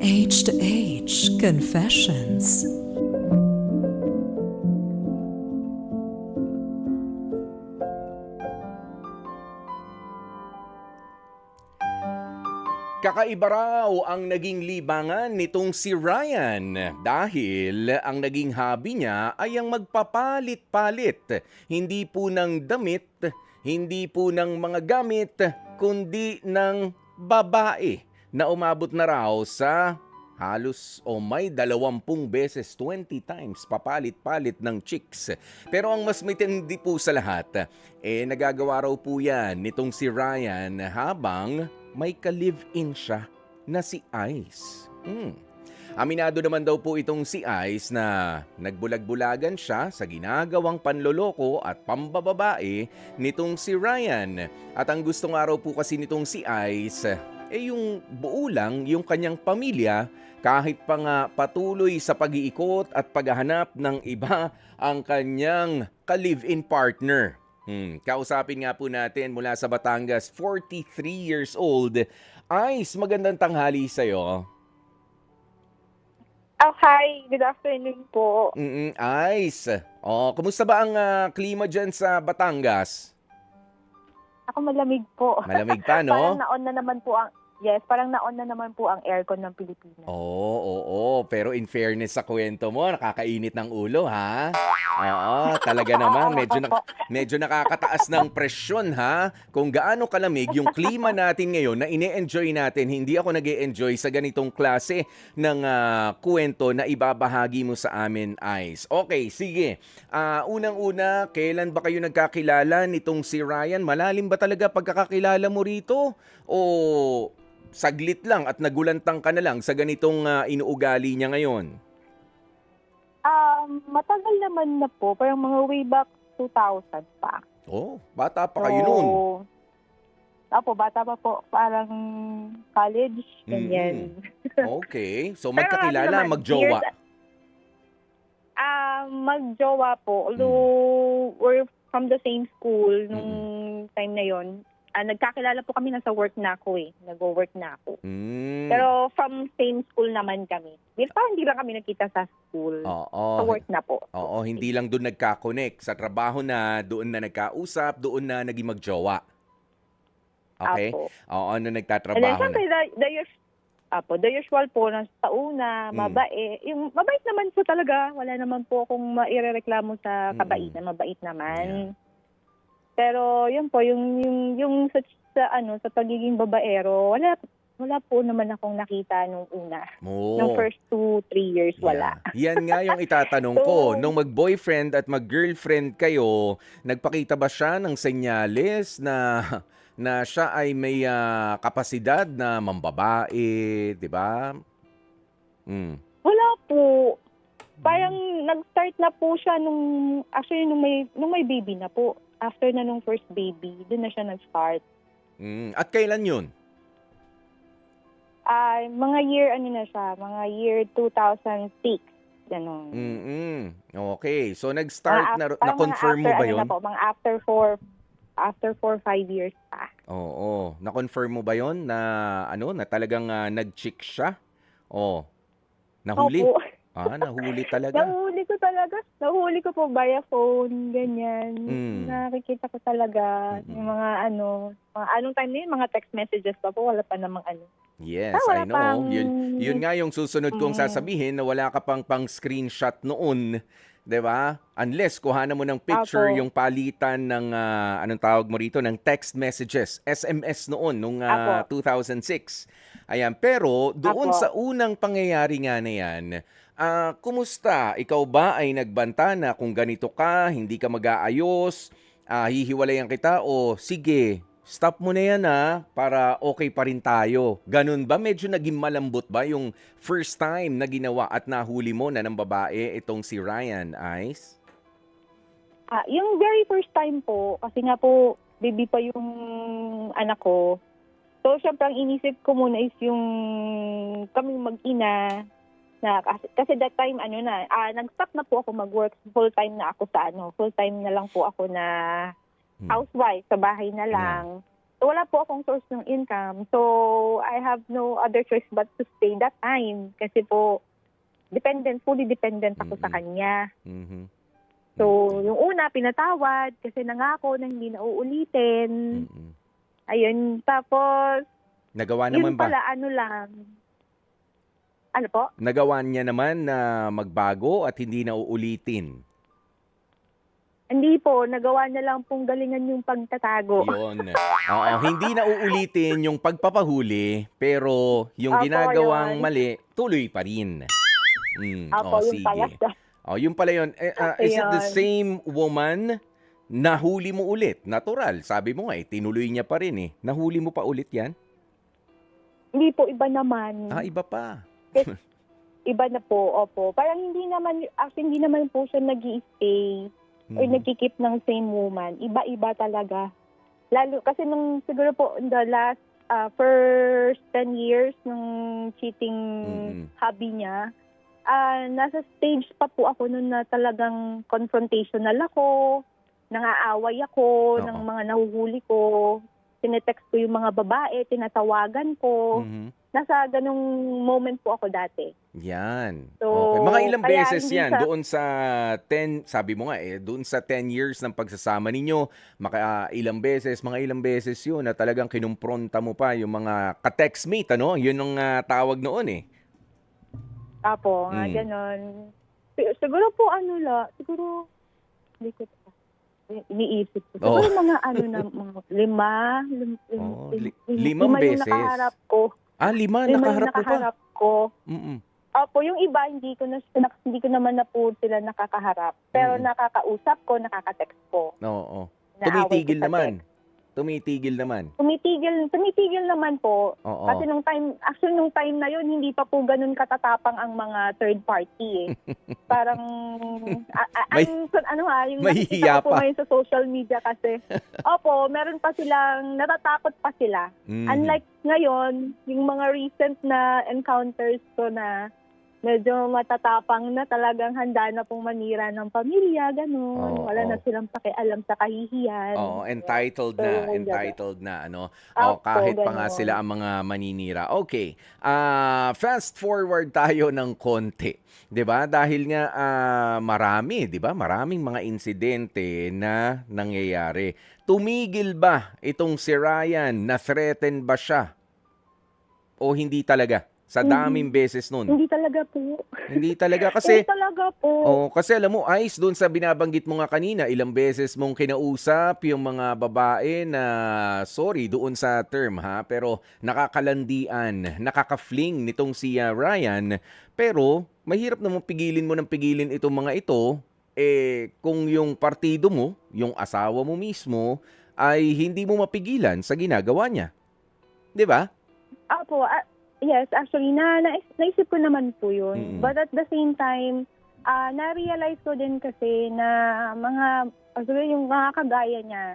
Age to Age Confessions. Kakaiba raw ang naging libangan nitong si Ryan dahil ang naging hobby niya ay ang magpapalit-palit. Hindi po ng damit, hindi po ng mga gamit, kundi ng babae na umabot na raw sa halos o may 20 beses, 20 times papalit-palit ng chicks. Pero ang mas matindi po sa lahat, nagagawa raw po yan nitong si Ryan habang may ka-live-in siya na si Ice. Aminado naman daw po itong si Ice na nagbulag-bulagan siya sa ginagawang panloloko at pambababae nitong si Ryan. At ang gusto nga raw po kasi nitong si Ice, yung buo lang yung kanyang pamilya kahit pa nga patuloy sa pag-iikot at paghahanap ng iba ang kanyang ka-live-in partner. Kausapin nga po natin mula sa Batangas, 43 years old. Ice, magandang tanghali sa'yo. Oh, hi. Good afternoon po. Ice, kumusta ba ang klima dyan sa Batangas? Ako malamig po. Malamig pa, no? Parang naon na naman po ang parang naon na naman po ang aircon ng Pilipinas. Oo. Pero in fairness sa kwento mo, nakakainit ng ulo, ha? Oo, talaga naman. Medyo nakakataas ng presyon, ha? Kung gaano kalamig yung klima natin ngayon na ine-enjoy natin, hindi ako nag-e-enjoy sa ganitong klase ng kwento na ibabahagi mo sa amin, Ice. Okay, sige. Unang-una, kailan ba kayo nagkakilala nitong si Ryan? Malalim ba talaga pagkakakilala mo rito? O saglit lang at nagulantang ka na lang sa ganitong inuugali niya ngayon? Matagal naman na po. Parang mga way back 2000 pa. Oh, bata pa kayo noon. Opo, bata pa po. Parang college, ganyan. Okay. So Pero magkakilala, ano naman, magjowa. Magjowa po. Although we're from the same school nung time na yon. Nagkakilala po kami, nasa work na ako eh. Nag-work na ako. Pero from same school naman kami. Hindi lang kami nakita sa school. Sa work na po. Oo, hindi lang doon nagka-connect. Sa trabaho na, doon na nagkausap, doon na naging magjowa. Okay? Apo. Oo, ano And then nagtatrabaho syempre, na. the usual po, ng tauna, mabait. Yung mabait naman po talaga. Wala naman po akong mairereklamo sa kabaitan. Mabait naman. Yeah. Pero yun po, yung sa pagiging babaero, wala po naman akong nakita nung una. Nung first 2-3 years, wala. Yeah. Yan nga yung itatanong ko. Nung mag-boyfriend at mag-girlfriend kayo, nagpakita ba siya ng senyales na siya ay may kapasidad na mambabae, di ba? Wala po. Parang nag-start na po siya nung may baby na po. After na nung first baby, doon na siya nag-start. At kailan yun? Mga year 2006. Ganon. Okay. So nag-start na-confirm mo ba yun? Mga after 4-5 years pa. Oo. Na-confirm mo ba yun na talagang nag-chick siya? Nahuli? Opo. Nahuli talaga. Nahuli ko po via phone, ganyan. Nakikita ko talaga yung mga anong time na yun, mga text messages pa po, wala pa namang Yes, I know. Yun nga yung susunod kong sasabihin na wala ka pang screenshot noon, 'di ba? Unless kuhanan mo ng picture yung palitan ng anong tawag mo rito, ng text messages, SMS noon nung 2006. Ayan, pero doon sa unang pangyayari nga na 'yan, kumusta? Ikaw ba ay nagbanta na kung ganito ka, hindi ka mag-aayos, hihiwalayan kita o sige, stop mo na yan para okay pa rin tayo. Ganun ba? Medyo naging malambot ba yung first time na ginawa at nahuli mo na ng babae itong si Ryan, Ice? Yung very first time po, kasi nga po, baby pa yung anak ko. So, syempre, ang inisip ko muna is yung kaming mag-ina, na kasi that time nag-stop na po ako mag-work, full-time na ako sa full-time na lang po ako na housewife sa bahay na lang. wala po akong source ng income. So, I have no other choice but to stay that time. Kasi po, fully dependent ako sa kanya. Mhm. So, yung una, pinatawad kasi nangako na hindi na uulitin. Mm-mm. Ayun, tapos, Nagawa naman yun ba? pala, ano lang. Ano po? Nagawa niya naman na magbago at hindi na uulitin. Hindi po, nagawa niya lang pong galingan yung pagtatago. Yun. Oo, hindi na uulitin yung pagpapahuli, pero yung Opo, ginagawang yun. mali, tuloy pa rin. Apo, yung pala. Yun pala yun. Is it the Ayun. same woman? Nahuli mo ulit. Natural. Sabi mo nga tinuloy niya pa rin eh. Nahuli mo pa ulit yan? Hindi po, iba naman. Iba pa. Iba na po, opo. Parang hindi naman po siya nag-i-stay or nagkikip ng same woman. Iba-iba talaga. Lalo, kasi nung siguro po, in the last first 10 years ng cheating hobby niya, nasa stage pa po ako nun na talagang confrontational ako, nangaaway ako ng mga nahuhuli ko, tinetext ko yung mga babae, tinatawagan ko. Nasa ganung moment po ako dati. Yan. So, Okay. Mga ilang kaya beses hindi yan sa- doon sa 10, sabi mo nga doon sa 10 years ng pagsasama ninyo, mga ilang beses yun na talagang kinumpronta mo pa yung mga ka-textmate, ano? Yun ang tawag noon eh. Apo, nga ganon. Siguro po siguro, hindi ko iniisip ko. Siguro mga mga limang yung beses. nakaharap ko. 5 Lima nakaharap yung mo pa. nakaharap ko. Mm-mm. Opo, yung iba hindi ko naman na po sila nakakaharap. Pero nakakausap ko, nakaka-text ko. Oo. Inaaway Tumitigil ko sa naman. text. Tumitigil naman. Tumitigil naman po. Oo. Kasi nung time na yun, hindi pa po ganun katatapang ang mga third party eh. Parang, yung mahihiya nakikita ko po pa. ngayon sa social media kasi, opo, meron pa silang, natatakot pa sila. Unlike ngayon, yung mga recent na encounters ko na medyo matatapang na, talagang handa na pong manira ng pamilya, ganun. Wala na silang pakialam sa kahihiyan. Oo, entitled na, ano. Opo, Kahit pa nga ganun. sila ang mga maninira. Okay. Fast forward tayo ng konti. 'Di ba? Dahil nga marami, 'di ba? Maraming mga insidente na nangyayari. Tumigil ba itong si Ryan? Na-threaten ba siya? O hindi talaga? Sa daming beses nun. Hindi talaga po. Hindi talaga kasi Hindi talaga po. kasi alam mo, Ice, doon sa binabanggit mo nga kanina, ilang beses mong kinausap yung mga babae na, sorry, doon sa term ha, pero nakakalandian, nakaka-fling nitong si Ryan. Pero, mahirap namang pigilin mo ng pigilin itong mga ito, kung yung partido mo, yung asawa mo mismo, ay hindi mo mapigilan sa ginagawa niya. Di ba? Apo, yes, actually, naisip ko naman po yun. But at the same time, na-realize ko din kasi na siguro yung mga kagaya niya,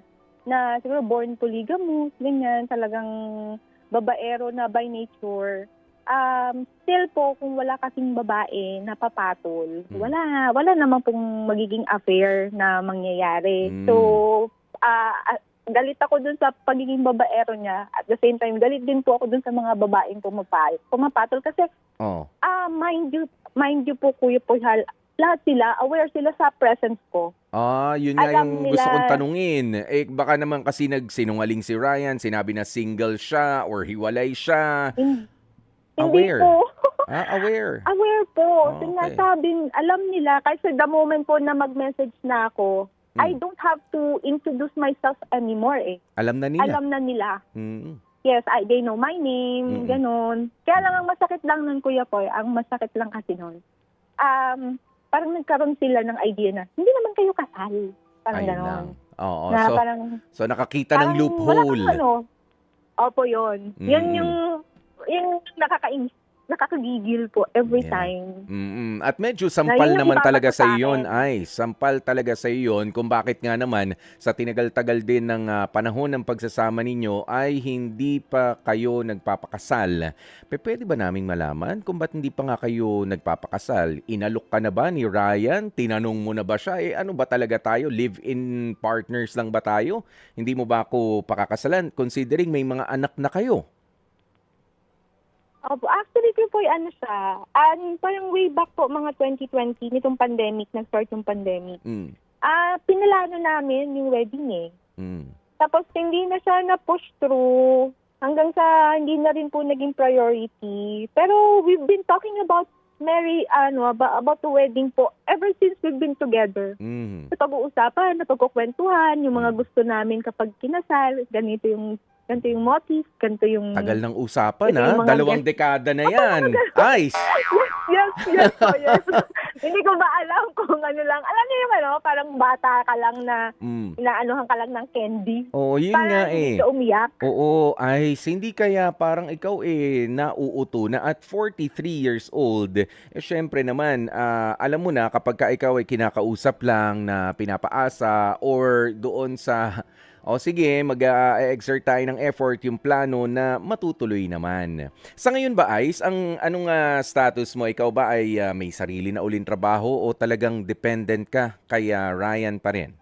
na siguro born polygamous, ganyan, talagang babaero na by nature. Still po, kung wala kasing babae na papatol, wala naman pong magiging affair na mangyayari. So, galit ako dun sa pagiging babaero niya. At the same time, galit din po ako dun sa mga babaeng pumapatol. Kasi, mind you po, Kuya Pohal, lahat sila, aware sila sa presence ko. Yun nga Alam yung gusto nila- kong tanungin. Baka naman kasi nagsinungaling si Ryan, sinabi na single siya or hiwalay siya. Hindi Aware. po. Aware. Aware po. Okay. Sinasabing, alam nila, kasi the moment po na mag-message na ako, I don't have to introduce myself anymore eh. Alam na nila. Alam na nila. Mm. Yes, they know my name, ganun. Kaya lang ang masakit lang nun, Kuya Poy, ang masakit lang kasi nun, parang nagkaroon sila ng idea na, hindi naman kayo kasal. Parang Ayun ganun. lang. Oo. Na So, parang, so nakakita ng parang loophole. Wala kang Opo, yun. Yun yung nakakainis. nakakagigil po every Yeah. time. At medyo Na sampal yun ang naman talaga ipapasa sa sa iyon, akin. ay sampal talaga sa iyon kung bakit nga naman sa tinagal-tagal din ng panahon ng pagsasama ninyo ay hindi pa kayo nagpapakasal. Pwede ba naming malaman kung ba't hindi pa nga kayo nagpapakasal? Inalok ka na ba ni Ryan? Tinanong mo na ba siya? Ano ba talaga tayo? Live-in partners lang ba tayo? Hindi mo ba ako pakakasalan considering may mga anak na kayo? Opo, actually po ano siya, parang way back po mga 2020, nitong pandemic, nag-start yung pandemic. Mm. Pinalano namin yung wedding eh. Mm. Tapos hindi na siya na-push through hanggang sa hindi na rin po naging priority. Pero we've been talking about about the wedding po ever since we've been together. Mm. Napag-uusapan, napagkukwentuhan, yung mga gusto namin kapag kinasal, ganito yung motif, ganito yung... Tagal ng usapan Ito yung mga 2 dekada na yan. Ay, Yes po, yes. Hindi ko ba alam kung ano lang. Alam niyo yung parang bata ka lang na inaanuhan ka lang ng candy. Oo, yun Parang nga hindi ka umiyak. Oo, ay hindi kaya parang ikaw nauuto na at 43 years old. Syempre naman, alam mo na kapag ka ikaw ay kinakausap lang na pinapaasa or doon sa sige, mag-exert tayo ng effort yung plano na matutuloy naman. Sa ngayon ba, Ice, anong status mo? Ikaw ba ay may sarili na uling trabaho o talagang dependent ka kay Ryan pa rin?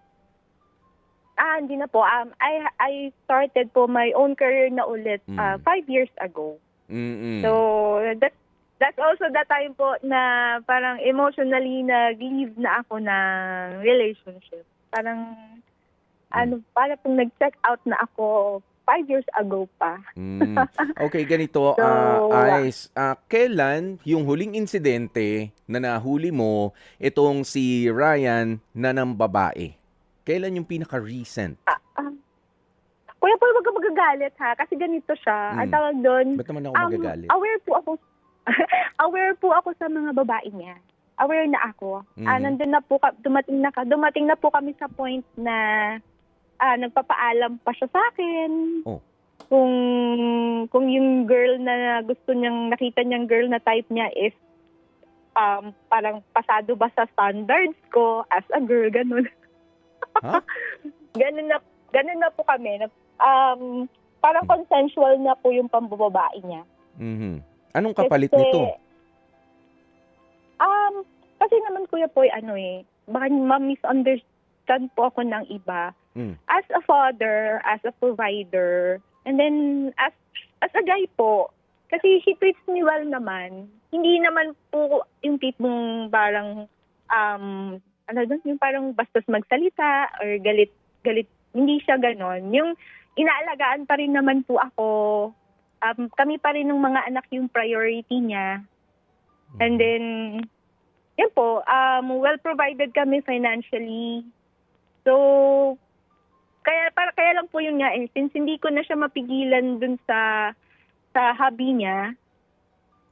Hindi na po. I started po my own career na ulit 5 years ago. So, that's also the time po na parang emotionally nag-leave na ako ng relationship. Parang, parang pong nag-check out na ako 5 years ago pa. Okay, ganito, So, Ice, kailan yung huling insidente na nahuli mo itong si Ryan na ng babae? Kailan yung pinaka-recent? Kuya Paul, wag ka magagalit ha. Kasi ganito siya. Ang tawag doon, Ba't naman ako magagalit? aware po ako sa mga babae niya. Aware na ako. Nandun na po, dumating na po kami sa point na nagpapaalam pa siya sa akin. Oh. Kung yung girl na gusto niyang, nakita niyang girl na type niya is parang pasado ba sa standards ko as a girl, ganun. Huh? Ganun na po kami. Parang consensual na po yung pambababae niya. Anong kapalit Kasi, nito? Kasi naman Kuya Poy, baka ma-misunderstand po ako ng iba. As a father, as a provider, and then as a guy po, kasi he treats me well naman. Hindi naman po yung tipong parang, yung parang bastos magsalita or galit, hindi siya ganon. Yung inaalagaan pa rin naman po ako, kami pa rin ng mga anak yung priority niya. And then, yan po, well provided kami financially. So, kaya lang po yun nga since hindi ko na siya mapigilan dun sa hobby niya,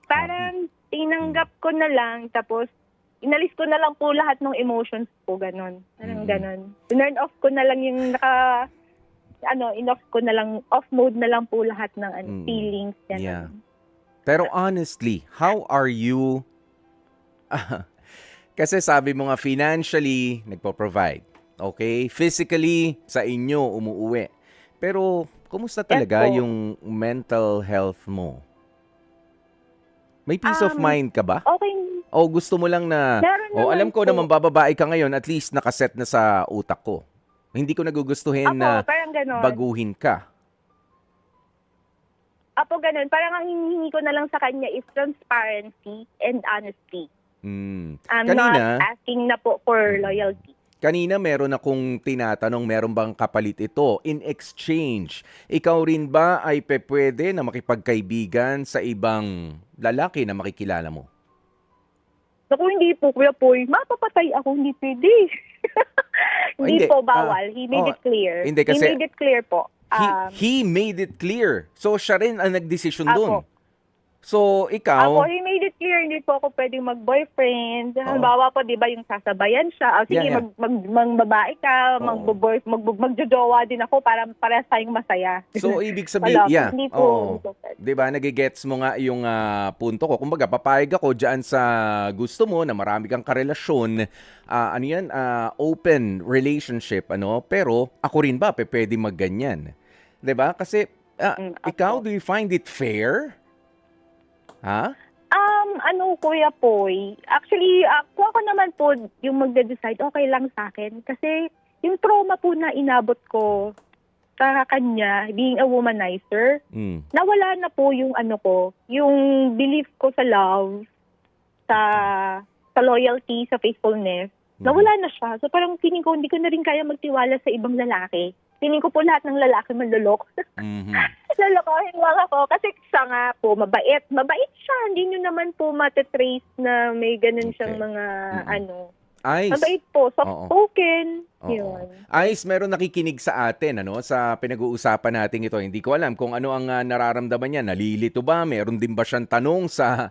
parang tinanggap ko na lang, tapos inalis ko na lang po lahat ng emotions ko, ganon. Parang ganon. Turn off ko na lang yung off mode na lang po lahat ng feelings. Ganon. Yeah. Pero honestly, how are you? Kasi sabi mo nga financially, nagpo-provide. Okay? Physically, sa inyo, umuuwi. Pero, kumusta talaga yung mental health mo? May peace of mind ka ba? Okay. O gusto mo lang na, alam ko naman bababae ka ngayon, at least nakaset na sa utak ko. Hindi ko nagugustuhin na parang ganon. baguhin ka. Ganun. Parang ang hinihingi ko na lang sa kanya is transparency and honesty. I'm not asking na po for loyalty. Kanina meron akong tinatanong, meron bang kapalit ito? In exchange, ikaw rin ba ay pwede na makipagkaibigan sa ibang lalaki na makikilala mo? Naku, hindi po, Kuya Poy. Mapapatay ako, hindi pwede. Hindi po, bawal. He made it clear. Hindi kasi, he made it clear po. He made it clear. So, siya rin ang nagdesisyon dun. Ako. So, ikaw... He made it clear hindi po ako pwedeng mag-boyfriend. Halimbawa po, di ba, yung sasabayan siya. Sige, Yeah. magbabae ka, Oo. magjojowa din ako para parehas tayong masaya. So, ibig sabihin, Wala po, yeah. hindi po. Oo. Hindi po pwede. 'Di ba, nagigets mo nga yung punto ko. Kumbaga, papayag ako diyan sa gusto mo na marami kang karelasyon, ano 'yan, open relationship ano, pero ako rin ba pwede magganyan? 'Di ba? Kasi ikaw, Ako. do you find it fair? Ha? Ano, Kuya Poy, actually, ako naman po yung magde-decide, okay lang sa akin. Kasi yung trauma po na inabot ko sa kanya, being a womanizer, Mm. nawala na po yung ano ko, yung belief ko sa love, sa loyalty, sa faithfulness. Nawala na siya. So parang feeling ko, hindi ko na rin kaya magtiwala sa ibang lalaki. Feeling ko po lahat ng lalaki manloloko. Mhm. Lalokohin lang ako. Kasi siya nga po, mabait. Mabait siya. Hindi nyo naman po matitrace na may ganun siyang Okay. mga ano. Ice. Mabait po. Oo. Soft-spoken. Oo. Yun. Ice, meron nakikinig sa atin ano sa pinag-uusapan natin ito. Hindi ko alam kung ano ang nararamdaman niya. Nalilito ba? Meron din ba siyang tanong sa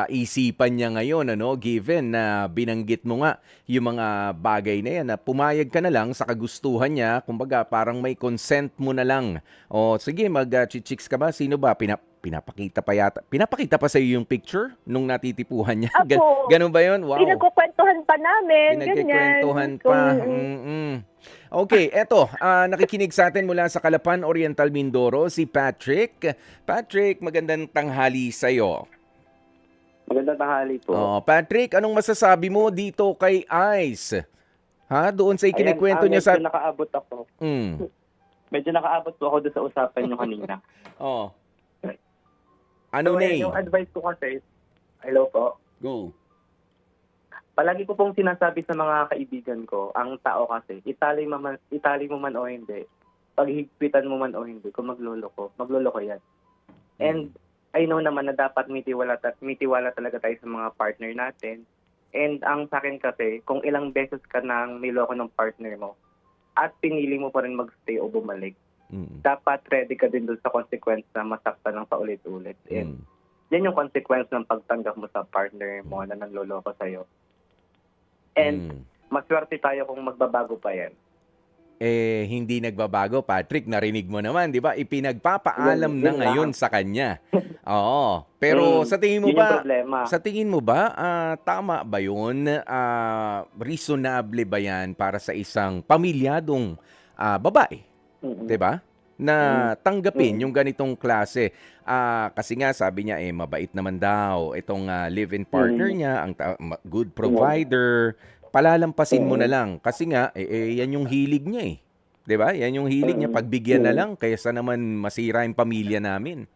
isipan niya ngayon ano, given na binanggit mo nga yung mga bagay na yan na pumayag ka na lang sa kagustuhan niya, kumbaga parang may consent mo na lang. O sige, mag-chicks ka ba? Sino ba? Pinapakita pa yata. Pinapakita pa sa iyo yung picture nung natitipuhan niya. Apo. Ganun ba 'yon? Wow. Pinagkukwentuhan pa namin. Pinagkikwentuhan Ganyan. pa. Kung- Okay, eto, nakikinig sa atin mula sa Calapan, Oriental Mindoro, si Patrick. Patrick, magandang tanghali sa'yo. Magandang tanghali po. Oh, Patrick, anong masasabi mo dito kay Ice? Ha? Doon sa ikinikwento niya sa... Medyo nakaabot ako. Mm. Medyo nakaabot po ako doon sa usapan nyo kanina. Oh. Ano So, na yung advice ko kasi, hello po, Go. palagi ko pong sinasabi sa mga kaibigan ko, ang tao kasi, itali mo man o hindi, paghigpitan mo man o hindi, kung magloloko yan. And I know naman na dapat mitiwala talaga tayo sa mga partner natin. And ang sa akin kasi, kung ilang beses ka nang niloko ng partner mo, at pinili mo pa rin magstay o bumalik, Mm. dapat ready ka din doon sa consequence na masaktan ng paulit-ulit. And Mm. yan yung consequence ng pagtanggap mo sa partner mo na nanloloko sa'yo. And maswerte tayo kung magbabago pa yan. Hindi nagbabago, Patrick. Narinig mo naman, di ba? Ipinagpapaalam Yun na lang. ngayon sa kanya. Oo. Pero sa tingin mo Yun yung ba, problema. Sa tingin mo ba, tama ba yun? Reasonable ba yan para sa isang pamilyadong babae? Mm-mm. 'Di ba? Na tanggapin yung ganitong klase. Kasi nga sabi niya mabait naman daw itong live-in partner niya, ang good provider. Palalampasin mo na lang kasi nga yan yung hilig niya 'Di ba? Yan yung hilig niya, pagbigyan na lang kaysa naman masira yung pamilya namin.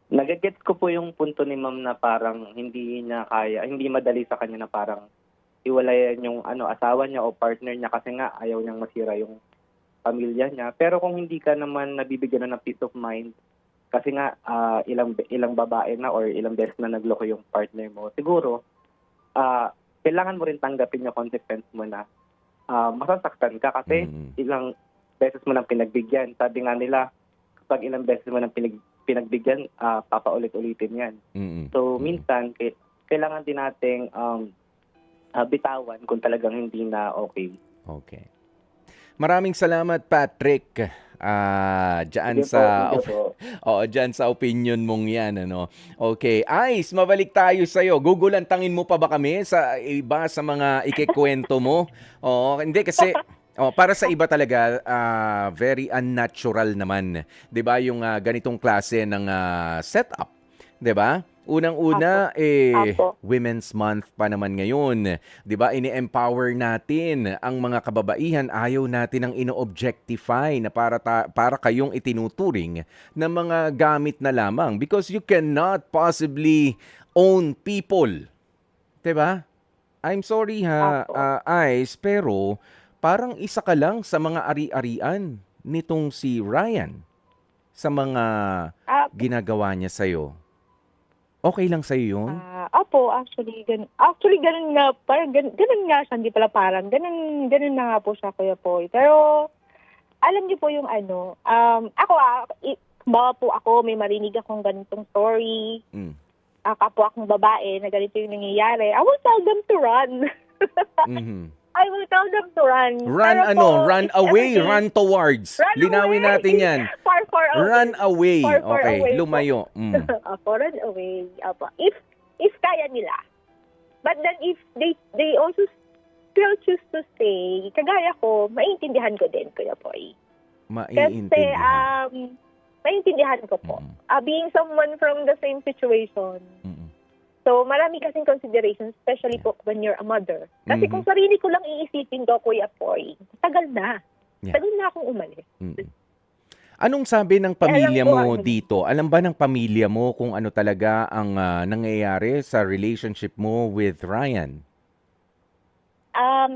Nagagets ko po yung punto ni ma'am na parang hindi niya kaya, hindi madali sa kanya na parang iwalayan yung asawa niya o partner niya kasi nga ayaw niyang masira yung pamilya niya. Pero kung hindi ka naman nabibigyan na ng peace of mind, kasi nga ilang babae na or ilang beses na nagloko yung partner mo, siguro kailangan mo rin tanggapin yung consequence mo na masasaktan ka kasi ilang beses mo nang pinagbigyan. Sabi nga nila, kapag ilang beses mo nang pinagbigyan, papaulit-ulitin yan. So minsan, kailangan din nating bitawan kung talagang hindi na okay. Okay. Maraming salamat, Patrick. Diyan diyan sa opinion mong 'yan ano. Okay, Ice, mabalik tayo sa iyo. Gugulantangin mo pa ba kami sa iba sa mga ikikwento mo? Oo, hindi kasi para sa iba talaga very unnatural naman, 'di ba, yung ganitong klase ng setup, 'di ba? Unang-una Apo. Women's Month pa naman ngayon. 'Di ba? Ini-empower natin ang mga kababaihan. Ayaw natin ang ino-objectify na para kayong itinuturing na mga gamit na lamang because you cannot possibly own people. 'Di ba? I'm sorry ha, Ice, pero parang isa ka lang sa mga ari-arian nitong si Ryan sa mga ginagawa niya sa'yo. Okay lang sa'yo yun? Opo, actually, ganun nga, parang ganun nga siya, hindi pala parang, ganun na nga po siya, Kuya Poy. Pero, alam niyo po yung ako, Bawa po ako, may marinig akong ganitong story. Mm. Kapwa akong babae na ganito yung nangyayari. I will tell them to run. Mhm. I will tell them to run. Run Pero ano? po, Run it's away, everything. run towards. Run Linawin away. natin yan. Far, far away. Run away. Far, far Okay, away po. lumayo. Mm. Apo, run away. Apo. If kaya nila. But then if they also still choose to stay, kagaya ko, maintindihan ko din, Kuya Boy. Kasi, Maiintindihan. maintindihan ko po. Mm. Being someone from the same situation, Mm. so marami kasing considerations, especially po when you're a mother. Kasi Mhm. kung sarili ko lang iisipin ko, Kuya Boy, tagal na. Yeah. Tagal na akong umalis. Mm. Anong sabi ng pamilya Alam ko, mo ano. dito? Alam ba ng pamilya mo kung ano talaga ang nangyayari sa relationship mo with Ryan?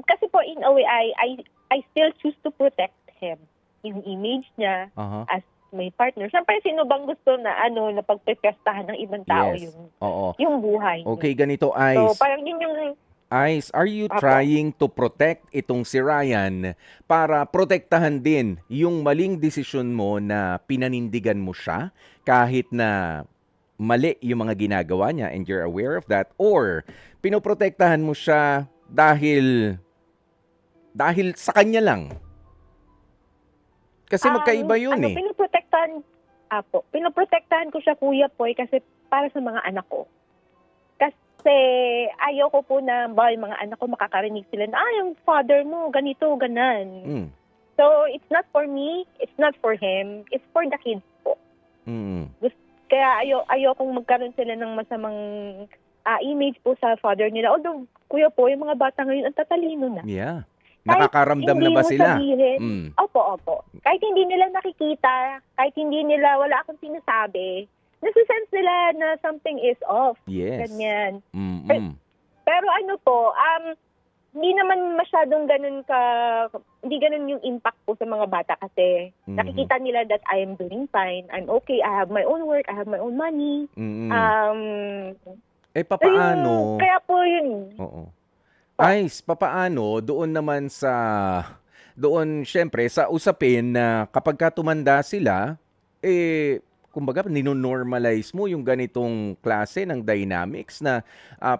Kasi po, in a way, I still choose to protect him. Yung image niya Aha. as my partner. Siyempre, sino bang gusto na na pagpipestahan ng ibang tao Yes. Oo. yung buhay niya. Okay, ganito, So, Ice. parang yun yung... Ice, are you Apo. trying to protect itong si Ryan para protektahan din yung maling desisyon mo na pinanindigan mo siya kahit na mali yung mga ginagawa niya and you're aware of that? Or pinoprotektahan mo siya dahil sa kanya lang? Kasi magkaiba yun eh. Pinoprotektahan ko siya, Kuya Poy, kasi para sa mga anak ko. Kasi ayoko po na yung mga anak ko makakarinig sila na, yung father mo, ganito, ganan. Mm. So, it's not for me, it's not for him, it's for the kids po. Mm. Kaya ayokong magkaroon sila ng masamang image po sa father nila. Although, Kuya po, yung mga bata ngayon, ang tatalino na. Yeah. Kahit Nakakaramdam na hindi ba mo sila? sabihin, Mm. Opo. Kahit hindi nila nakikita, kahit hindi nila, wala akong sinasabi, nasisense nila na something is off. Yes. Ganyan. Mm-mm. Pero ano po, hindi naman masyadong hindi ganun yung impact po sa mga bata kasi Mhm. nakikita nila that I am doing fine, I'm okay, I have my own work, I have my own money. Mm-mm. So papaano? kaya po yun. Oo. Ice, papaano doon naman doon syempre sa usapin na kapag ka tumanda sila, kumbaga nino-normalize mo yung ganitong klase ng dynamics na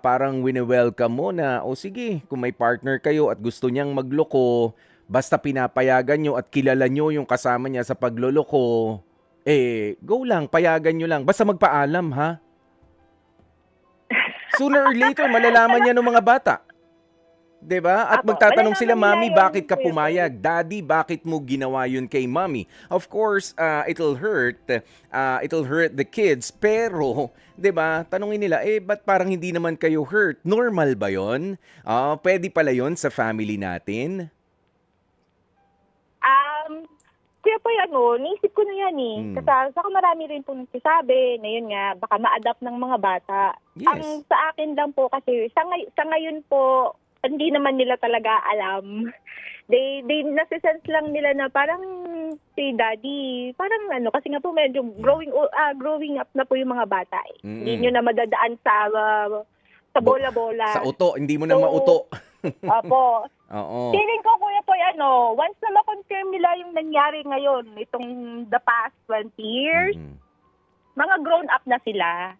parang wini-welcome mo na, sige, kung may partner kayo at gusto niyang magloko, basta pinapayagan nyo at kilala nyo yung kasama niya sa pagloloko, go lang, payagan nyo lang. Basta magpaalam, ha? Sooner or later, malalaman niya ng mga bata. 'Di ba? At Apo, magtatanong sila, malalaman "Mami, nila bakit yun, ka Kuya pumayag? Daddy, bakit mo ginawa yun kay Mommy?" Of course, it'll hurt the kids, pero 'di ba? Tanungin nila, ba't parang hindi naman kayo hurt? Normal ba 'yon? Pwede pala 'yon sa family natin. Kaya po naisip ko na yan eh. Kasi saka marami rin po nagsasabi na yun nga, baka ma-adapt ng mga bata. Yes. Ang sa akin lang po kasi, sa ngayon po, hindi naman nila talaga alam. They nasisense lang nila na parang si daddy, parang kasi nga po medyo growing up na po yung mga bata eh. Hindi nyo na madadaan sa bola-bola. Sa uto, hindi mo na mauto. Opo. Oo. Feeling ko, Kuya Poy, once na ma-confirm nila yung nangyari ngayon, itong the past 20 years, mga grown up na sila.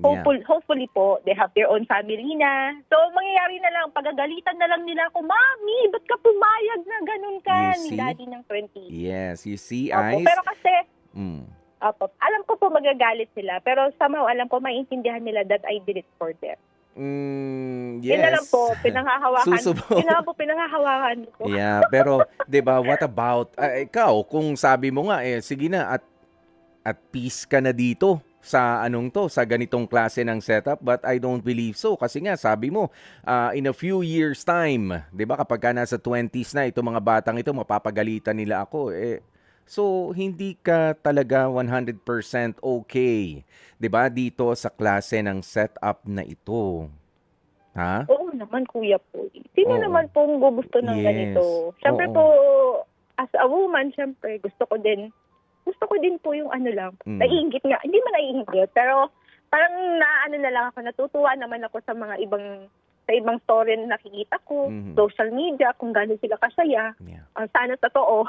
Hopefully po, they have their own family na. So, mangyayari na lang, pagagalitan na lang nila ako, "Mami, ba't ka pumayag na ganun ka You ni see? daddy ng 20?" Yes, you see, Opo, Ice? pero kasi, Mm. alam ko po magagalit sila, pero somehow alam ko maintindihan nila that I did it for them. Yes. Yun na lang po, pinanghahawakan. Susubo. Yun na lang po, pinanghahawakan ko. Yeah, pero 'di ba, what about ikaw kung sabi mo nga sige na at peace ka na dito sa sa ganitong klase ng setup, but I don't believe so kasi nga sabi mo in a few years time, 'di ba, kapag ka nasa 20s na itong mga batang ito, mapapagalitan nila ako so hindi ka talaga 100% okay, 'di ba, dito sa klase ng setup na ito. Ha? Oo naman, Kuya po. Sino Oo. naman pong gusto ng Yes. ganito? Siyempre Oo. po, as a woman, siyempre, gusto ko din po yung naiinggit nga. Hindi man naiinggit, pero parang na lang ako, natutuwa naman ako sa mga ibang story na nakikita ko, social media, kung gano'n sila kasaya. Yeah. Sana totoo.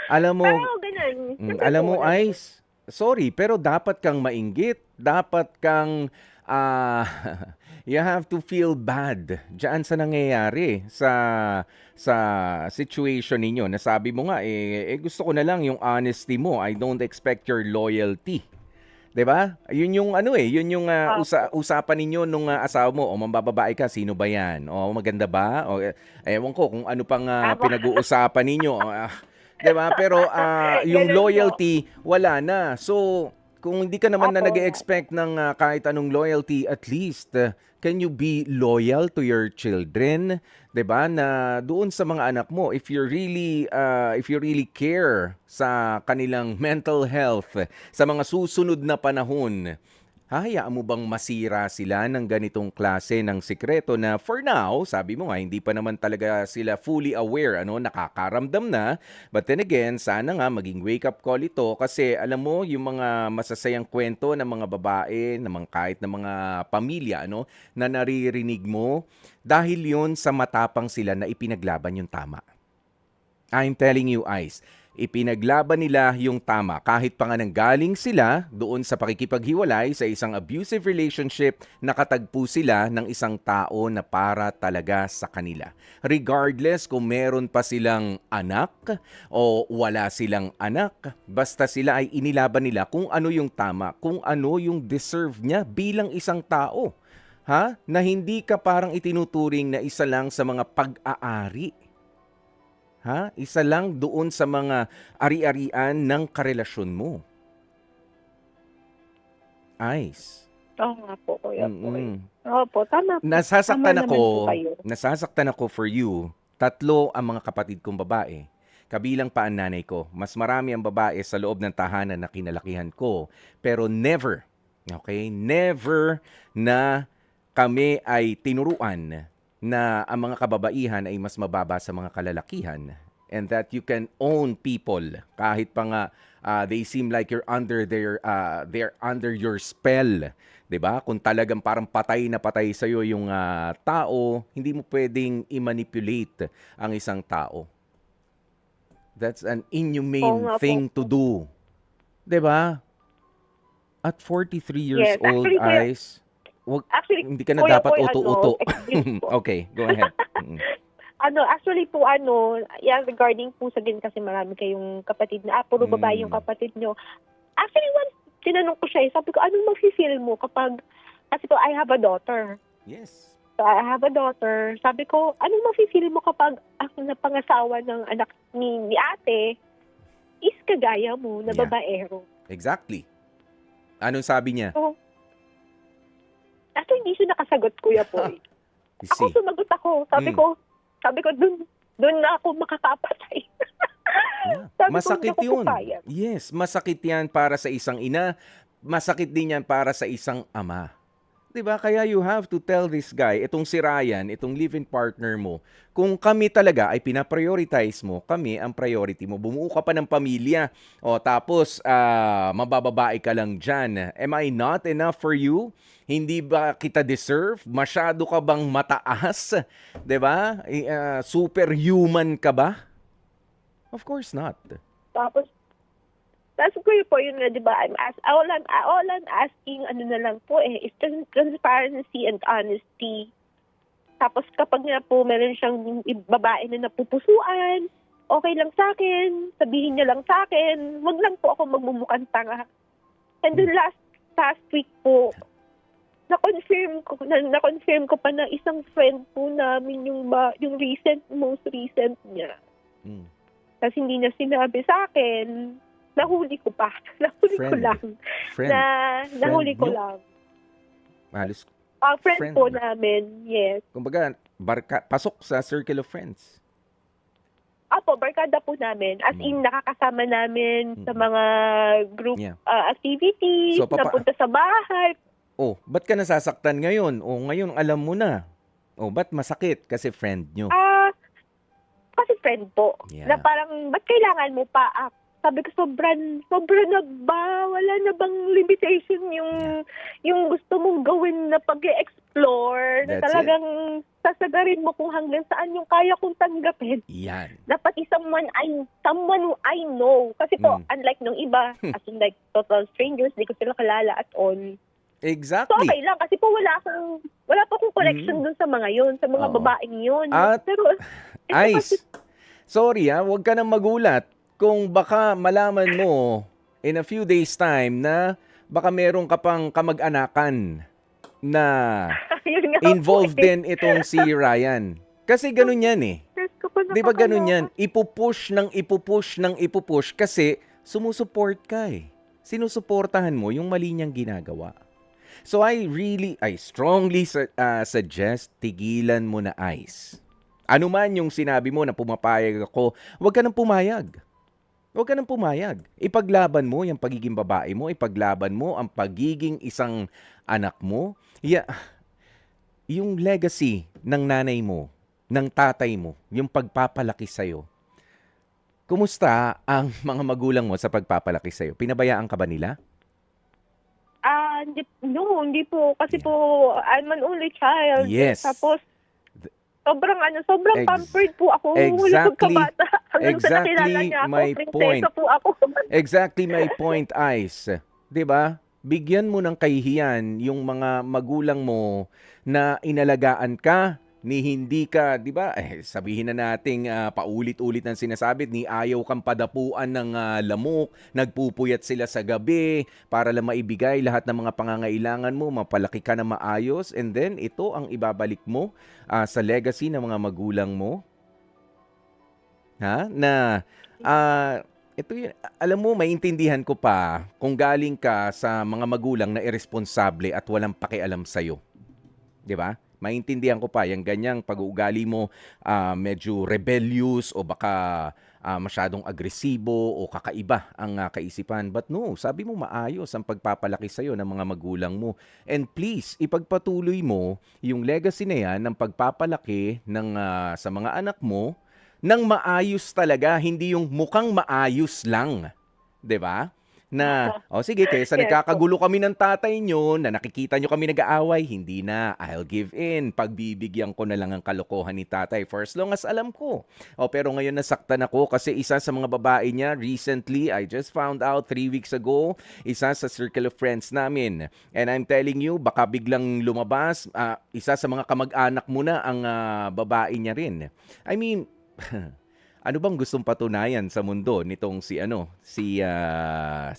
Alam mo, Pero ganun. Siyempre alam po, mo, Ice, sorry, pero dapat kang mainggit, dapat kang ah, you have to feel bad diyan sa nangyayari sa situation ninyo. Nasabi mo nga gusto ko na lang yung honesty mo. I don't expect your loyalty. 'Di ba? Yun yung yun yung usapan ninyo nung asawa mo. O mambababae ka, sino ba 'yan? O maganda ba? O ewan ko kung ano pang pinag-uusapan ninyo. 'Di ba? Pero yung Ganun po. loyalty wala na. So kung hindi ka naman na Opo. nag-expect ng kahit anong loyalty, at least can you be loyal to your children, 'di ba? Na doon sa mga anak mo, if you really care sa kanilang mental health sa mga susunod na panahon, hahayaan mo bang masira sila ng ganitong klase ng sikreto na for now, sabi mo nga, hindi pa naman talaga sila fully aware, nakakaramdam na. But then again, sana nga maging wake-up call ito kasi alam mo, yung mga masasayang kwento ng mga babae, kahit ng mga pamilya, na naririnig mo, dahil yun sa matapang sila na ipinaglaban yung tama. I'm telling you, Ice, ipinaglaban nila yung tama kahit pa nga nanggaling sila doon sa pakikipaghiwalay sa isang abusive relationship, nakatagpo sila ng isang tao na para talaga sa kanila. Regardless kung meron pa silang anak o wala silang anak, basta sila ay inilaban nila kung ano yung tama, kung ano yung deserve niya bilang isang tao. Na hindi ka parang itinuturing na isa lang sa mga pag-aari. Isa lang doon sa mga ari-arian ng karelasyon mo. Ice. Oo nga po, Kuya Boy. Mm-mm. Opo, tama po. Nasasaktan Tama naman po kayo. nasasaktan ako for you. 3 ang mga kapatid kong babae. Kabilang pa ang nanay ko. Mas marami ang babae sa loob ng tahanan na kinalakihan ko. Pero never na kami ay tinuruan na ang mga kababaihan ay mas mababa sa mga kalalakihan, and that you can own people kahit pa nga they seem like they're under your spell, 'di ba? Kung talagang parang patay na patay sa iyo yung tao, hindi mo pwedeng i-manipulate ang isang tao. That's an inhumane Oo nga po. thing to do. 'Di ba? At 43 years Yes, old, actually, Kuya- Ice, Actually, hindi ka na Kuya dapat Boy, uto-uto. excuse po. Okay, go ahead. Mm. Actually po, regarding po sa ganun kasi marami kayong kapatid na, puro babae yung kapatid nyo. Actually, once tinanong ko siya, sabi ko, anong mag-feel mo kasi po, I have a daughter. Yes. So, I have a daughter. Sabi ko, anong mag-feel mo kapag ang napangasawa ng anak ni ate is kagaya mo na Yeah. babaero? Exactly. Anong sabi niya? So, actually, hindi siya nakasagot, Kuya Boy. You Ako see? sumagot ako. Sabi ko, dun na ako makakapatay. Yeah. Sabi ko, Masakit hindi ako yun. papayag. Yes, masakit yan para sa isang ina. Masakit din yan para sa isang ama. 'Di ba? Kaya you have to tell this guy, itong si Ryan, itong live-in partner mo, kung kami talaga ay pinaprioritize mo, kami ang priority mo. Bumuo ka pa ng pamilya. O tapos mabababae ka lang dyan. Am I not enough for you? Hindi ba kita deserve? Masyado ka bang mataas? 'Di ba? Superhuman ka ba? Of course not. Tapos Kuya po, yun nga, di ba, all I'm asking, na lang po is transparency and honesty. Tapos kapag nga po meron siyang babae na napupusuan, okay lang sa akin, sabihin niya lang sa akin, wag lang po ako magmumukhang tanga. And then last week po, na-confirm ko pa na isang friend po namin yung most recent niya. Mm. Kasi hindi niya sinabi sa akin, nahuli ko pa. Nahuli ko Friend. lang. Friend. Nahuli ko nyo? lang. Halos, Friend Friend. po namin, yes. kumbaga, pasok sa circle of friends. Apo, barkada po namin. As in, nakakasama namin sa mga group Yeah. activities, So, napunta sa bahay. Oh, ba't ka nasasaktan ngayon? Oh, ngayon alam mo na. Oh, ba't masakit? Kasi friend nyo. Kasi friend po. Yeah. Na parang, ba't kailangan mo pa? Sabi ko, sobra na ba? Wala na bang limitation yung gusto mong gawin na pag-explore? Na That's talagang rin mo kung hanggang saan yung kaya kong tanggapin. Yan. Dapat someone who I know. Kasi po, unlike nung iba, as in like total strangers, di ko sila kalala at all. So Exactly. okay lang kasi po wala pa akong connection dun sa mga yun, sa mga Oo. babaeng yun. At- Pero Ice, sorry huwag ka nang magulat kung baka malaman mo in a few days time na baka meron ka pang kamag-anakan na yun nga involved po, din itong si Ryan. Kasi ganun yan eh. Diyos ko po, Di ba ganun yan? nakakaloka. Ipupush kasi sumusuport ka eh. Sinusuportahan mo yung mali niyang ginagawa. So I strongly suggest tigilan mo na, Ice. Ano man yung sinabi mo na pumapayag ako, huwag ka nang pumayag. Huwag ka nang pumayag. Ipaglaban mo yung pagiging babae mo, ipaglaban mo ang pagiging isang anak mo. Yung legacy ng nanay mo, ng tatay mo, yung pagpapalaki sa'yo. Kumusta ang mga magulang mo sa pagpapalaki sa'yo? Pinabayaan ka ba nila? Hindi po. Kasi po, I'm an only child. Yes. Tapos, sobrang pampered po ako. Hulog Exactly. kabata. Hanggang sa nakilala Exactly niya ako, my prinsesa point. po ako. Exactly my point, Ice. 'Di ba? Bigyan mo ng kahihiyan yung mga magulang mo na inalagaan ka ni hindi ka, 'di ba? Sabihin na nating paulit-ulit ng sinasabi ni ayaw kang padapuan ng lamok, nagpupuyat sila sa gabi para lang maibigay lahat ng mga pangangailangan mo, mapalaki ka na maayos, and then ito ang ibabalik mo sa legacy ng mga magulang mo. Ha? Na ito yun, alam mo, maintindihan ko pa kung galing ka sa mga magulang na irresponsable at walang pakialam sa'yo. 'Di ba? Maintindihan ko pa yung ganyang pag-uugali mo medyo rebellious o baka masyadong agresibo o kakaiba ang kaisipan. But no, sabi mo maayos ang pagpapalaki sa'yo ng mga magulang mo. And please, ipagpatuloy mo yung legacy na yan ng pagpapalaki sa mga anak mo ng maayos talaga, hindi yung mukhang maayos lang. 'Di ba? Na, sige, kaysa Yes, nagkakagulo kami ng tatay nyo, na nakikita nyo kami nag-aaway, hindi na, I'll give in. Pagbibigyan ko na lang ang kalokohan ni tatay for as long as alam ko. Pero ngayon nasaktan ako kasi isa sa mga babae niya, recently, I just found out 3 weeks ago, isa sa circle of friends namin. And I'm telling you, baka biglang lumabas, isa sa mga kamag-anak mo na ang babae niya rin. I mean, ano bang gustong patunayan sa mundo nitong si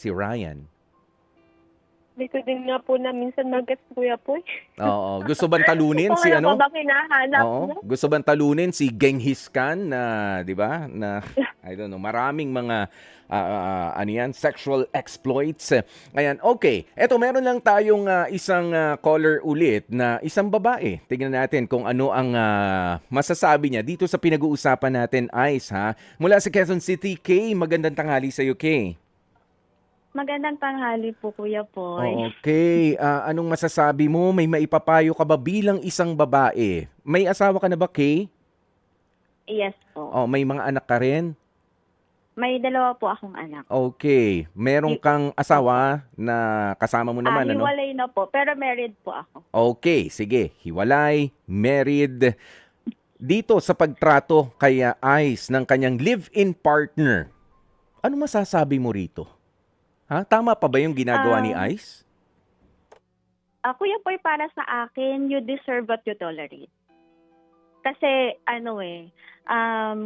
Ryan? Hindi ko din nga po na minsan mag-gets, Kuya Poy. Oo, gusto bang talunin si Ano ba bang hinahanap Oo, mo? gusto bang talunin si Genghis Khan na, 'di ba? Na I don't know, maraming mga sexual exploits. Ayan, okay. Eto, meron lang tayong isang caller ulit na isang babae. Tingnan natin kung ano ang masasabi niya dito sa pinag-uusapan natin, Ice, ha? Mula sa Quezon City, Kay, magandang tanghali sa iyo, Kay. Magandang tanghali po, Kuya Poy. Okay, anong masasabi mo? May maipapayo ka ba bilang isang babae? May asawa ka na ba, Kay? Yes po. May mga anak ka rin? May dalawa po akong anak. Okay. Meron kang asawa na kasama mo naman, ano? Hiwalay na po, pero married po ako. Okay, sige. Hiwalay, married. Dito sa pagtrato kay Ice ng kanyang live-in partner, ano masasabi mo rito? Ha? Tama pa ba yung ginagawa ni Ice? Kuya Poy, para sa akin, you deserve what you tolerate. Kasi,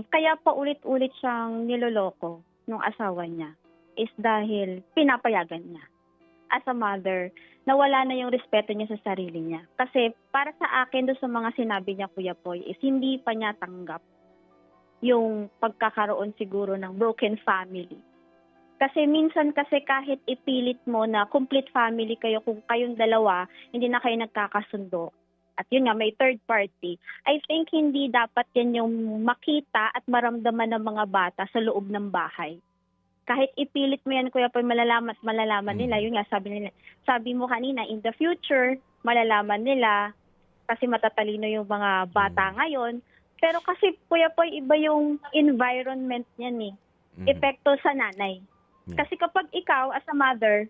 kaya paulit-ulit siyang niloloko ng asawa niya is dahil pinapayagan niya. As a mother, nawala na yung respeto niya sa sarili niya. Kasi para sa akin, doon sa mga sinabi niya, Kuya Poy, is hindi pa niya tanggap yung pagkakaroon siguro ng broken family. Kasi minsan kasi kahit ipilit mo na complete family kayo, kung kayong dalawa, hindi na kayo nagkakasundo. At yun nga, may third party. I think hindi dapat yan yung makita at maramdaman ng mga bata sa loob ng bahay. Kahit ipilit mo yan, Kuya Poy, malalaman nila. Yun nga, sabi mo kanina, in the future, malalaman nila kasi matatalino yung mga bata ngayon. Pero kasi, Kuya Poy, iba yung environment niyan eh. Epekto sa nanay. Kasi kapag ikaw, as a mother,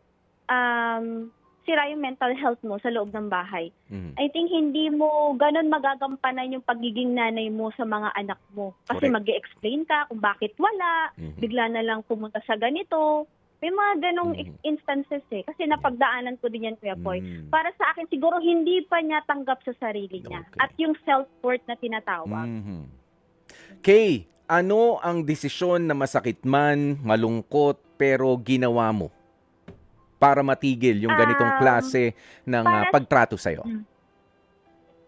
sira yung mental health mo sa loob ng bahay. Mhm. I think hindi mo ganun magagampanan yung pagiging nanay mo sa mga anak mo. Kasi Correct. mag-explain ka kung bakit wala, Mhm. bigla na lang pumunta sa ganito. May mga ganong Mhm. instances eh. Kasi napagdaanan ko din yan, Kuya Poy. Mm. Para sa akin, siguro hindi pa niya tanggap sa sarili niya. Okay. At yung self-worth na tinatawag. Mhm. Kay, ano ang desisyon na masakit man, malungkot, pero ginawa mo para matigil yung ganitong klase ng para- pagtrato sa'yo?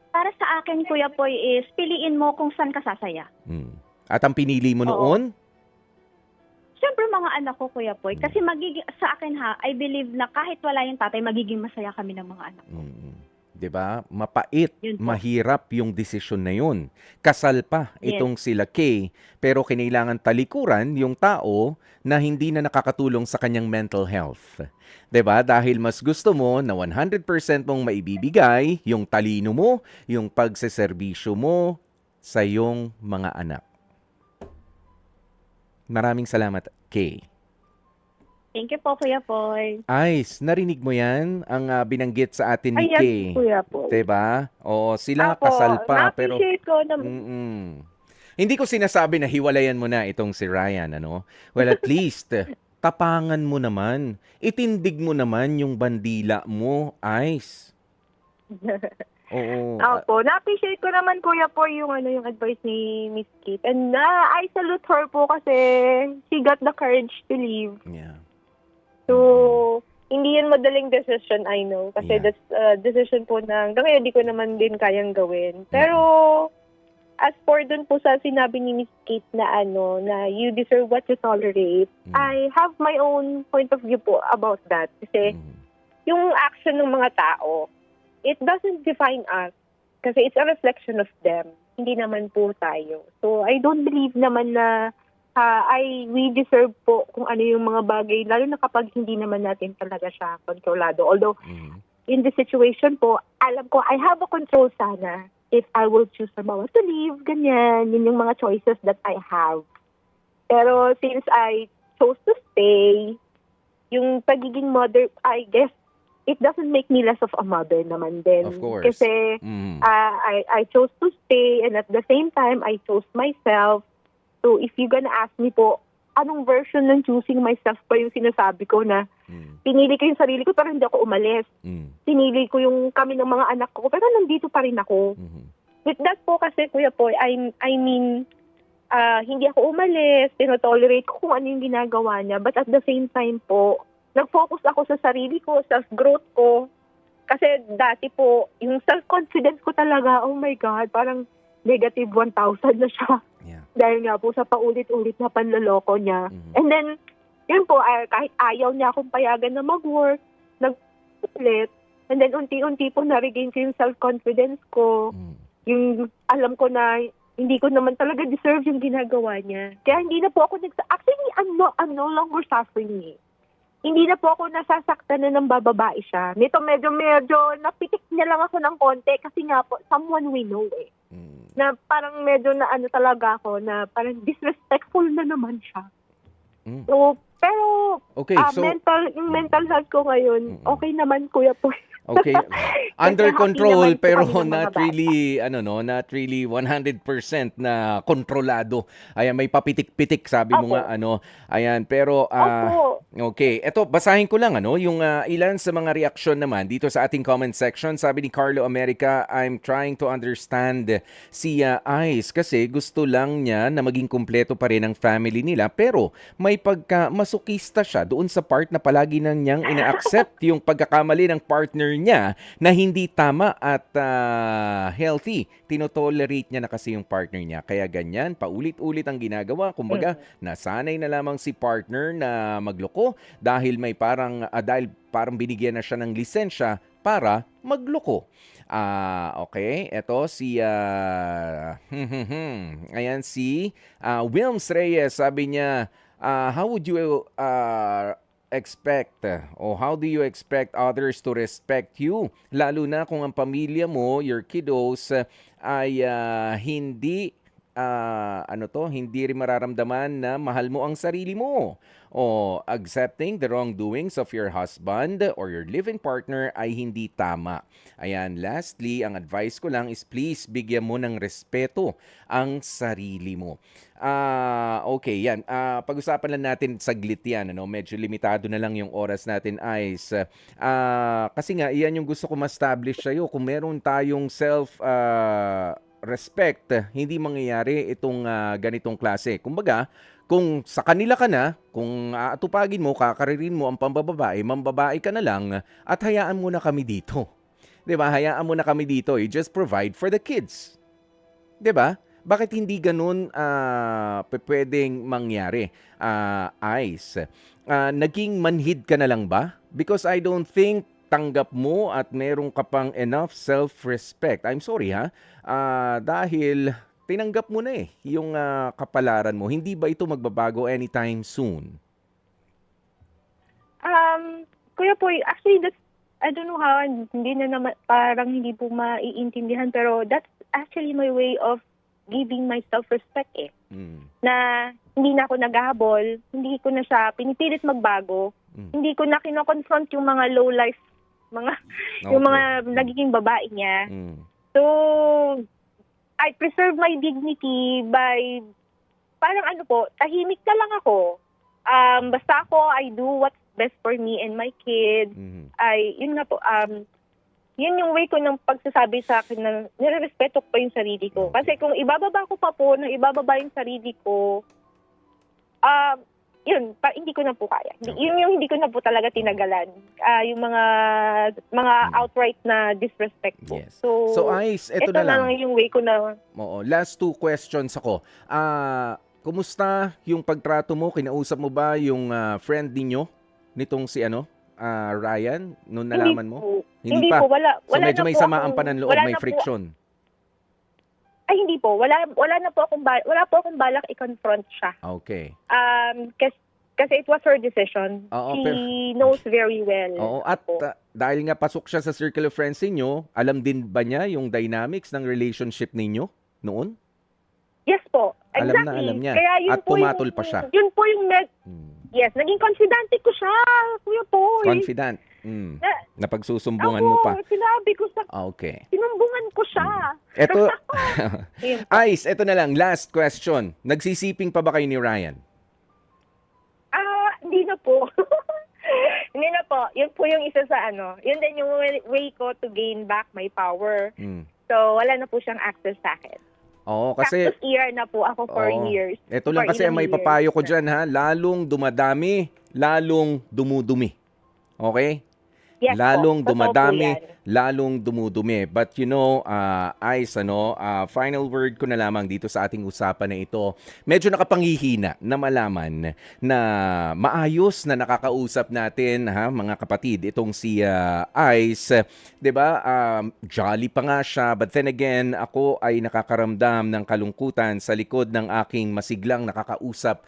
Para sa akin, Kuya Poy, is piliin mo kung saan ka sasaya. Mm. At ang pinili mo Oo. noon? Siyempre mga anak ko, Kuya Poy, kasi magiging, sa akin ha, I believe na kahit wala yung tatay, magiging masaya kami ng mga anak ko. 'Di ba? Mapait, Yun po. mahirap yung desisyon na yun. Kasal pa Yes. itong sila Kay, pero kinailangan talikuran yung tao na hindi na nakakatulong sa kanyang mental health. 'Di ba? Dahil mas gusto mo na 100% mong maibibigay yung talino mo, yung pagseserbisyo mo sa iyong mga anak. Maraming salamat, Kay. Thank you po, Kuya Poy. Ice, narinig mo yan? Ang binanggit sa atin ni Ayan, Kay. Kuya Poy. Diba? Oo, sila Ako, kasal pa, pero... na-appreciate ko na Hindi ko sinasabi na hiwalayan mo na itong si Ryan, ano? Well, at least, tapangan mo naman. Itindig mo naman yung bandila mo, Ice. Oo. Opo, na-appreciate ko naman, Kuya Poy, yung yung advice ni Miss Kate. And I salute her po kasi she got the courage to leave. Yeah. So, hindi yan madaling decision, I know. Kasi Yeah. that's a decision po na hanggang ngayon di ko naman din kayang gawin. Pero, as for dun po sa sinabi ni Miss Kate na na you deserve what you tolerate, I have my own point of view po about that. Kasi, yung action ng mga tao, it doesn't define us. Kasi it's a reflection of them. Hindi naman po tayo. So, I don't believe naman na we deserve po kung ano yung mga bagay, lalo na kapag hindi naman natin talaga siya kontrolado. Although, in this situation po, alam ko, I have a control sana if I will choose someone to leave, ganyan. Yun yung mga choices that I have. Pero since I chose to stay, yung pagiging mother, I guess, it doesn't make me less of a mother naman din. Of course. Kasi I chose to stay and at the same time, I chose myself. So if you're gonna ask me po, anong version ng choosing myself pa yung sinasabi ko na pinili ko yung sarili ko pero hindi ako umalis. Pinili ko yung kami ng mga anak ko pero nandito pa rin ako. With that po kasi, Kuya Poy, I mean, hindi ako umalis, tinotolerate ko kung ano yung ginagawa niya. But at the same time po, nag-focus ako sa sarili ko, self-growth ko. Kasi dati po, yung self-confidence ko talaga, oh my God, parang negative 1,000 na siya. Yeah. Dahil nga po sa paulit-ulit na panloloko niya. And then, yun po, kahit ayaw niya akong payagan na mag-work, nag-ulit. And then, unti-unti po na-regain ko yung self-confidence ko. Yung alam ko na hindi ko naman talaga deserve yung ginagawa niya. Kaya hindi na po ako actually, I'm no longer suffering eh. Hindi na po ako nasasaktan na ng bababae siya. Nito medyo napitik niya lang ako ng konti kasi nga po, someone we know eh. Na parang medyo na talaga ako na parang disrespectful na naman siya. So, pero Okay, so... yung mental health ko ngayon, okay naman, Kuya po. Okay. Under Kasi happy control naman po pero kami ng mga not bata. really not really 100% na kontrolado. Ayan, may papitik-pitik sabi mo Opo. nga Ayan, pero Opo. okay, eto basahin ko lang yung ilan sa mga reaksyon naman dito sa ating comment section. Sabi ni Carlo America, I'm trying to understand si Ice kasi gusto lang niya na maging kumpleto pa rin ang family nila pero may pagka-masokista siya doon sa part na palagi nang niyang ina-accept yung pagkakamali ng partner niya na hindi tama at healthy. Tinotolerate niya na kasi yung partner niya. Kaya ganyan, paulit-ulit ang ginagawa. Kumbaga, nasanay na lamang si partner na magloko dahil parang binigyan na siya ng lisensya para magloko. Okay, eto si ayan si Wilms Reyes, sabi niya, how would you expect o how do you expect others to respect you lalo na kung ang pamilya mo, your kiddos ay hindi hindi rin mararamdaman na mahal mo ang sarili mo. O accepting the wrongdoings of your husband or your living partner ay hindi tama. Ayan, lastly, ang advice ko lang is please bigyan mo ng respeto ang sarili mo. Okay, yan. Pag-usapan lang natin saglit yan. Medyo limitado na lang yung oras natin, Ice. Kasi nga, iyan yung gusto ko ma-establish sa'yo. Kung meron tayong respect, hindi mangyayari itong ganitong klase. Kumbaga, kung sa kanila ka na, kung aatupagin mo, kakaririn mo ang pambababae, mambabae ka na lang at hayaan mo na kami dito. 'Di ba? Hayaan mo na kami dito. You just provide for the kids. 'Di ba? Bakit hindi ganun pwedeng mangyari? Ice, naging manhid ka na lang ba? Because I don't think tanggap mo at meron ka pang enough self-respect. I'm sorry ha. Dahil tinanggap mo na yung kapalaran mo. Hindi ba ito magbabago anytime soon? Kuya Poy, actually, that's, I don't know how, hindi na naman, parang hindi po maiintindihan, pero that's actually my way of giving my self-respect Na hindi na ako naghahabol, hindi ko na siya pinipilit magbago, hindi ko na kino-confront yung mga low life, yung mga nagiging babae niya. So, I preserve my dignity by, parang tahimik na lang ako. Basta ako, I do what's best for me and my kids. Yun nga po, yun yung way ko ng pagsasabi sa akin na nirerespeto ko pa yung sarili ko. Kasi kung ibababa ko pa po, ibababa yung sarili ko, hindi ko na po kaya. Yun yung hindi ko na po talaga tinagalan. Yung mga outright na disrespect po. Yes. So Ice, ito na lang. Yung way ko na. Oo, last 2 questions ako. Kumusta yung pagtrato mo? Kinausap mo ba yung friend ninyo nitong si Ryan nung nalaman mo? Hindi po. Wala so medyo na may po samaan pa ng loob, may friction. Hindi po. Wala na po akong balak i-confront siya. Okay. Kasi it was her decision. Oo, She knows very well. Oo, at dahil nga pasok siya sa circle of friends ninyo, alam din ba niya yung dynamics ng relationship ninyo noon? Yes po. Exactly. Alam niya. Kaya yun At pumatol pa siya. Yun po yung yes, naging confidante ko siya, Kuya Poy. Confident. Na pagsusumbungan mo pa. Sinabi ko sa... Okay. Sinumbungan ko siya. Ito, Ice, ito na lang. Last question. Nagsisiping pa ba kayo ni Ryan? Hindi na po. Hindi na po. Yun po yung isa sa Yun din yung way ko to gain back my power. So, wala na po siyang access sa akin. Oo, kasi... Tapos year na po ako for years. Ito lang kasi ang may papayo ko dyan, ha? Lalong dumadami, lalong dumudumi. Okay? Yes, lalong po. dumadami, lalong dumudumi. But Ice, final word ko na lamang dito sa ating usapan na ito. Medyo nakapanghihina na malaman na maayos na nakakausap natin, mga kapatid, itong si Ice. 'Di ba? Jolly pa nga siya, but then again, ako ay nakakaramdam ng kalungkutan sa likod ng aking masiglang nakakausap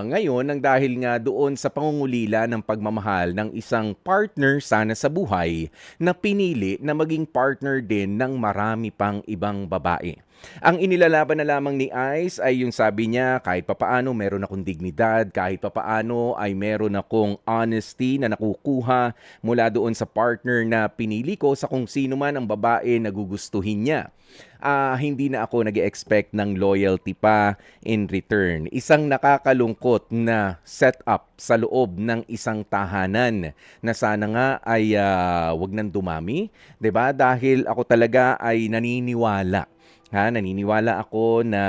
ngayon nang dahil nga doon sa pangungulila ng pagmamahal ng isang partner sana sa buhay na pinili na maging partner din ng marami pang ibang babae. Ang inilalaban na lamang ni Ice ay yung sabi niya, kahit papaano meron akong dignidad, kahit papaano ay meron akong honesty na nakukuha mula doon sa partner na pinili ko sa kung sino man ang babae na gugustuhin niya. Hindi na ako nag-expect ng loyalty pa in return. Isang nakakalungkot na setup sa loob ng isang tahanan na sana nga ay wag nang dumami, 'di ba? Dahil ako talaga ay naniniwala ako na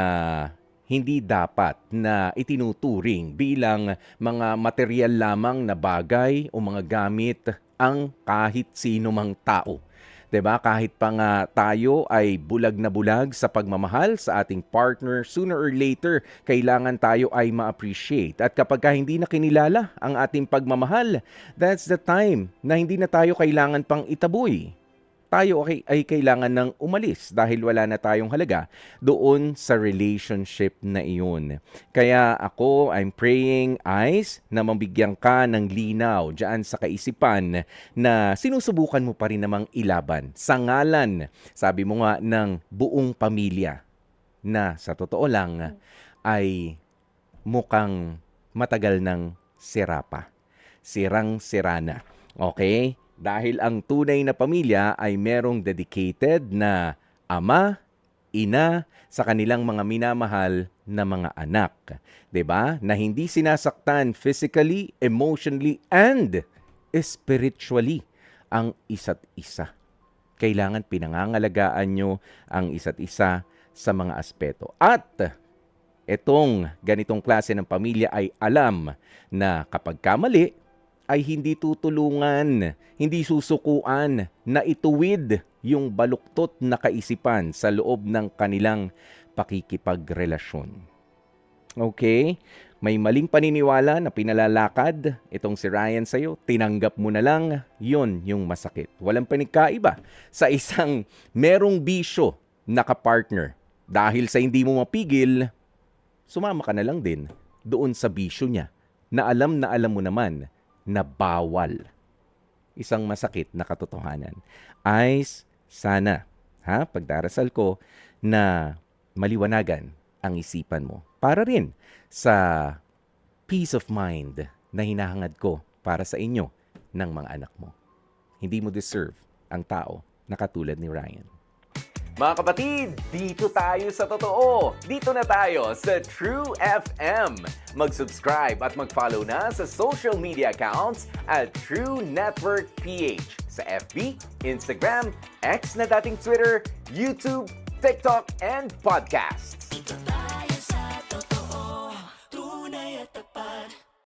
hindi dapat na itinuturing bilang mga material lamang na bagay o mga gamit ang kahit sino mang tao. 'Di ba? Kahit pa nga tayo ay bulag na bulag sa pagmamahal sa ating partner, sooner or later, kailangan tayo ay ma-appreciate. At kapag hindi na kinilala ang ating pagmamahal, that's the time na hindi na tayo kailangan pang itaboy. Tayo ay kailangan ng umalis dahil wala na tayong halaga doon sa relationship na iyon. Kaya ako, I'm praying, Ice, na mabigyan ka ng linaw dyan sa kaisipan na sinusubukan mo pa rin namang ilaban sa ngalan, sabi mo nga, ng buong pamilya. na sa totoo lang ay mukhang matagal ng sira pa. Sirang-sira na. Okay? Dahil ang tunay na pamilya ay merong dedicated na ama, ina, sa kanilang mga minamahal na mga anak. 'Di ba? Na hindi sinasaktan physically, emotionally, and spiritually ang isa't isa. Kailangan pinangangalagaan nyo ang isa't isa sa mga aspeto. At itong ganitong klase ng pamilya ay alam na kapag kamali, ay hindi tutulungan, hindi susukuan na ituwid yung baluktot na kaisipan sa loob ng kanilang pakikipagrelasyon. Okay? May maling paniniwala na pinalalakad itong si Ryan sa'yo, tinanggap mo na lang, yun yung masakit. Walang panigkaiba sa isang merong bisyo na kapartner. Dahil sa hindi mo mapigil, sumama ka na lang din doon sa bisyo niya na alam mo naman na bawal. Isang masakit na katotohanan. Ay, sana, pagdarasal ko na maliwanagan ang isipan mo. Para rin sa peace of mind na hinahangad ko para sa inyo ng mga anak mo. Hindi mo deserve ang tao na katulad ni Ryan. Mga kapatid, dito tayo sa totoo. Dito na tayo sa True FM. Mag-subscribe at mag-follow na sa social media accounts at True Network PH sa FB, Instagram, X na dating Twitter, YouTube, TikTok, and podcasts.